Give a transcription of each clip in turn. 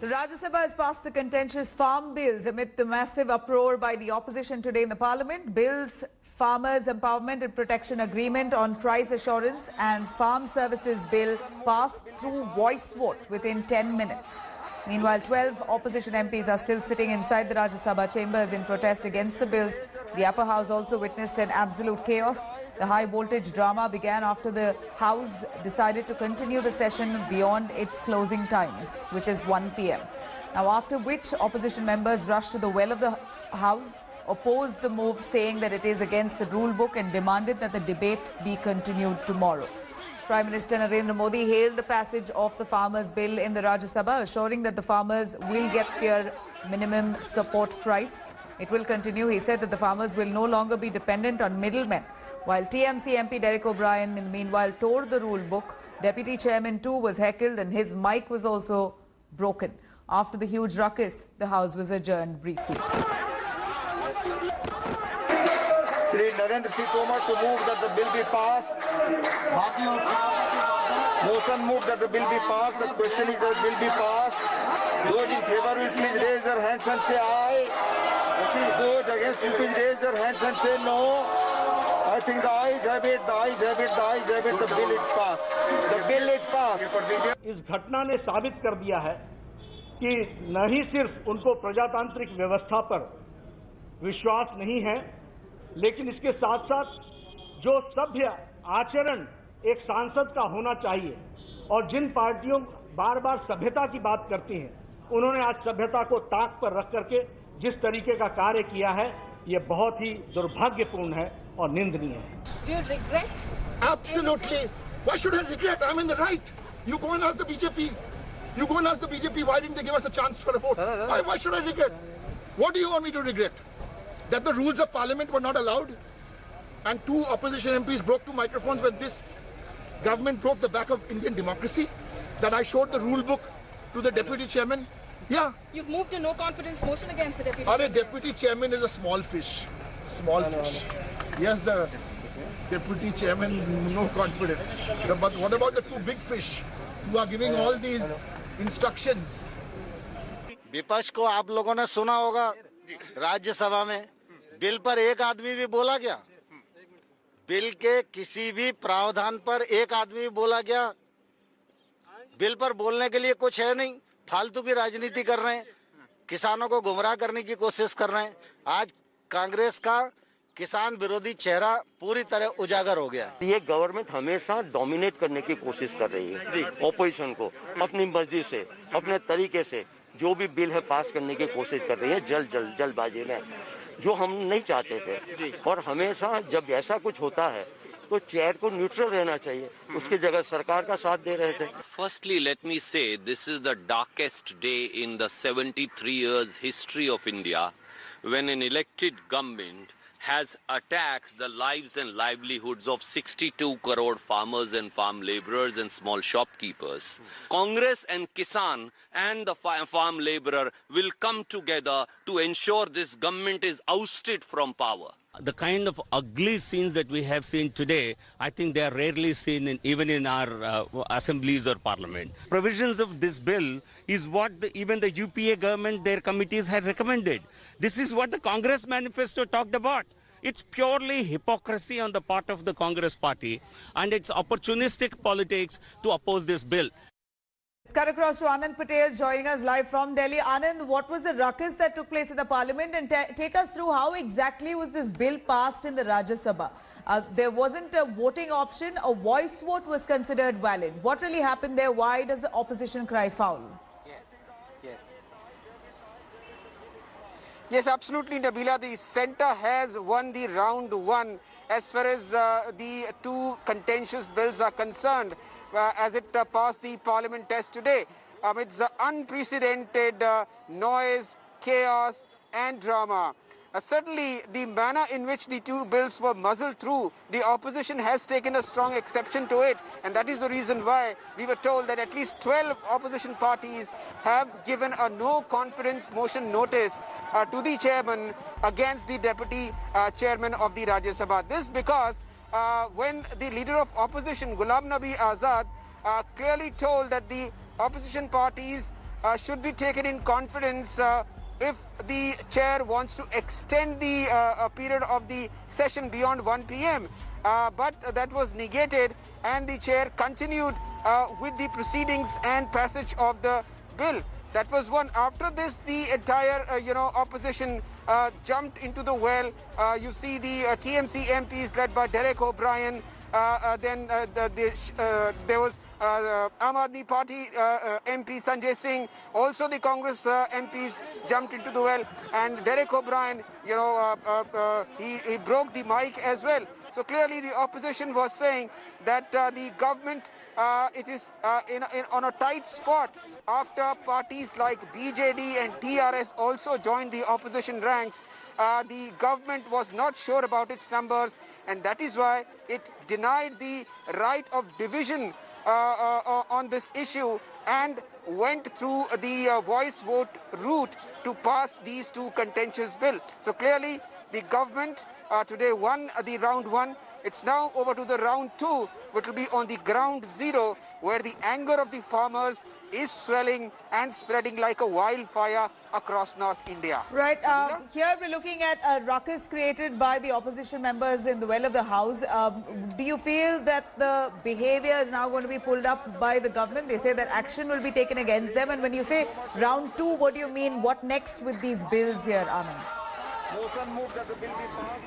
The Rajya Sabha has passed the contentious farm bills amid the massive uproar by the opposition today in the parliament. Bills, Farmers Empowerment and Protection Agreement on Price Assurance and Farm Services Bill passed through voice vote within 10 minutes. Meanwhile, 12 opposition MPs are still sitting inside the Rajya Sabha chambers in protest against the bills. The upper house also witnessed an absolute chaos. The high-voltage drama began after the House decided to continue the session beyond its closing times, which is 1 p.m. Now, after which opposition members rushed to the well of the House, opposed the move, saying that it is against the rule book and demanded that the debate be continued tomorrow. Prime Minister Narendra Modi hailed the passage of the Farmers' Bill in the Rajya Sabha, assuring that the farmers will get their minimum support price. It will continue. He said that the farmers will no longer be dependent on middlemen. While TMC MP Derek O'Brien, in the meanwhile, tore the rule book. Deputy Chairman too was heckled and his mic was also broken. After the huge ruckus, the House was adjourned briefly. Shri Narendra Singh Tomar to move that the bill be passed. Motion moved that the bill be passed. The question is that the bill be passed. Those in favor will please raise their hands and say aye. Those against will please raise their hands and say no. I think the ayes have it, the ayes have it, the ayes have it. The bill is passed. The bill is passed. इस घटना ने साबित कर दिया है कि न ही सिर्फ उनको प्रजातांत्रिक व्यवस्था पर विश्वास नहीं है, लेकिन इसके साथ साथ जो सभ्य आचरण एक सांसद का होना चाहिए और जिन पार्टियों बार बार सभ्यता की बात करती हैं, उन्होंने आज सभ्यता को ताक पर रख करके जिस तरीके का कार्य किया है, ये बहुत ही दुर्भाग्यपूर्ण है और निंदनीय है. Do you regret? Absolutely. Why should I regret? I'm in the right. You go and ask the BJP. You go and ask the BJP, why didn't they give us a chance for a vote? Why should I regret? What do you want me to regret? That the rules of parliament were not allowed? And 2 opposition MPs broke 2 microphones when this government broke the back of Indian democracy? That I showed the rule book to the deputy chairman? Yeah. You've moved a no confidence motion against the deputy chairman. Our deputy chairman is a small fish. Small fish. Yes, the deputy chairman, no confidence. But what about the 2 big fish who are giving all these instructions? विपक्ष को आप लोगों ने सुना होगा राज्यसभा में bill पर एक आदमी भी बोला गया. बिल के किसी भी प्रावधान पर एक आदमी भी बोला गया. बिल पर बोलने के लिए कुछ है नहीं. फालतू की राजनीति कर रहे हैं, किसानों को गुमराह करने की कोशिश कर रहे हैं. आज कांग्रेस का किसान विरोधी चेहरा पूरी तरह उजागर हो गया. ये गवर्नमेंट हमेशा डोमिनेट करने की कोशिश कर रही है ऑपोजिशन को, अपनी मर्जी से, अपने तरीके से जो भी बिल है पास करने की कोशिश कर रही है जल्दबाजी में, जो हम नहीं चाहते थे. और हमेशा जब ऐसा कुछ होता है तो चेयर को न्यूट्रल रहना चाहिए, उसकी जगह सरकार का साथ दे रहे थे. Firstly, let me say this is the darkest day in the 73 years history of India when an elected government has attacked the lives and livelihoods of 62 crore farmers and farm laborers and small shopkeepers. Congress and Kisan and the farm laborer will come together to ensure this government is ousted from power. The kind of ugly scenes that we have seen today, I think they are rarely seen even in our assemblies or parliament. Provisions of this bill is what even the UPA government, their committees had recommended. This is what the Congress manifesto talked about. It's purely hypocrisy on the part of the Congress party, and it's opportunistic politics to oppose this bill. Let's cut across to Anand Patel joining us live from Delhi. Anand, what was the ruckus that took place in the parliament, and take us through how exactly was this bill passed in the Rajya Sabha? There wasn't a voting option, a voice vote was considered valid. What really happened there? Why does the opposition cry foul? Yes, absolutely, Nabila. The centre has won the round 1 as far as the 2 contentious bills are concerned as it passed the parliament test today. Amidst unprecedented noise, chaos and drama. Certainly, the manner in which the 2 bills were muzzled through, the opposition has taken a strong exception to it, and that is the reason why we were told that at least 12 opposition parties have given a no-confidence motion notice to the chairman against the deputy chairman of the Rajya Sabha. This because when the leader of opposition, Ghulam Nabi Azad, clearly told that the opposition parties should be taken in confidence if the chair wants to extend the period of the session beyond 1 p.m. But that was negated, and the chair continued with the proceedings and passage of the bill. That was one. After this, the entire, opposition jumped into the well. You see the TMC MPs led by Derek O'Brien. Then there was Aam Aadmi Party MP Sanjay Singh. Also, the Congress MPs jumped into the well, and Derek O'Brien, he broke the mic as well. So clearly, the opposition was saying that the government it is on a tight spot after parties like BJD and TRS also joined the opposition ranks. The government was not sure about its numbers, and that is why it denied the right of division on this issue and went through the voice vote route to pass these two contentious bills. So clearly, the government today won the round one. It's now over to the round two, which will be on the ground zero, where the anger of the farmers is swelling and spreading like a wildfire across North India. Right. Here we're looking at a ruckus created by the opposition members in the well of the House. Do you feel that the behavior is now going to be pulled up by the government? They say that action will be taken against them. And when you say round two, what do you mean? What next with these bills here, Anand? Motion moved that the bill be passed.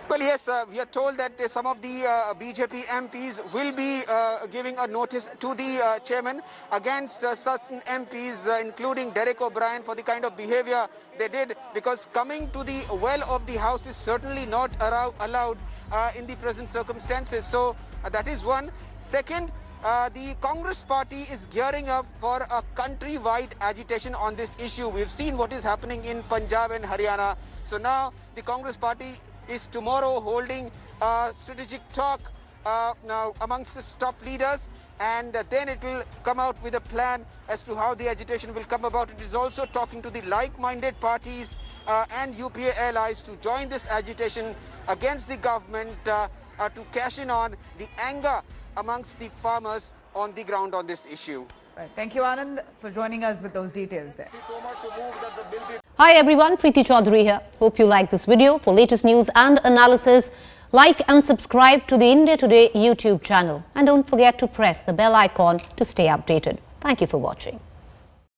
Well, yes, we are told that some of the BJP MPs will be giving a notice to the chairman against certain MPs, including Derek O'Brien, for the kind of behavior they did, because coming to the well of the House is certainly not allowed in the present circumstances. So that is one. Second, the Congress party is gearing up for a country-wide agitation on this issue. We've seen what is happening in Punjab and Haryana. So now the Congress party is tomorrow holding a strategic talk now amongst its top leaders, and then it will come out with a plan as to how the agitation will come about. It is also talking to the like-minded parties and UPA allies to join this agitation against the government to cash in on the anger amongst the farmers on the ground on this issue. Right. Thank you, Anand, for joining us with those details there. Hi everyone, Preeti Chaudhary here. Hope you like this video. For latest news and analysis, like and subscribe to the India Today YouTube channel. And don't forget to press the bell icon to stay updated. Thank you for watching.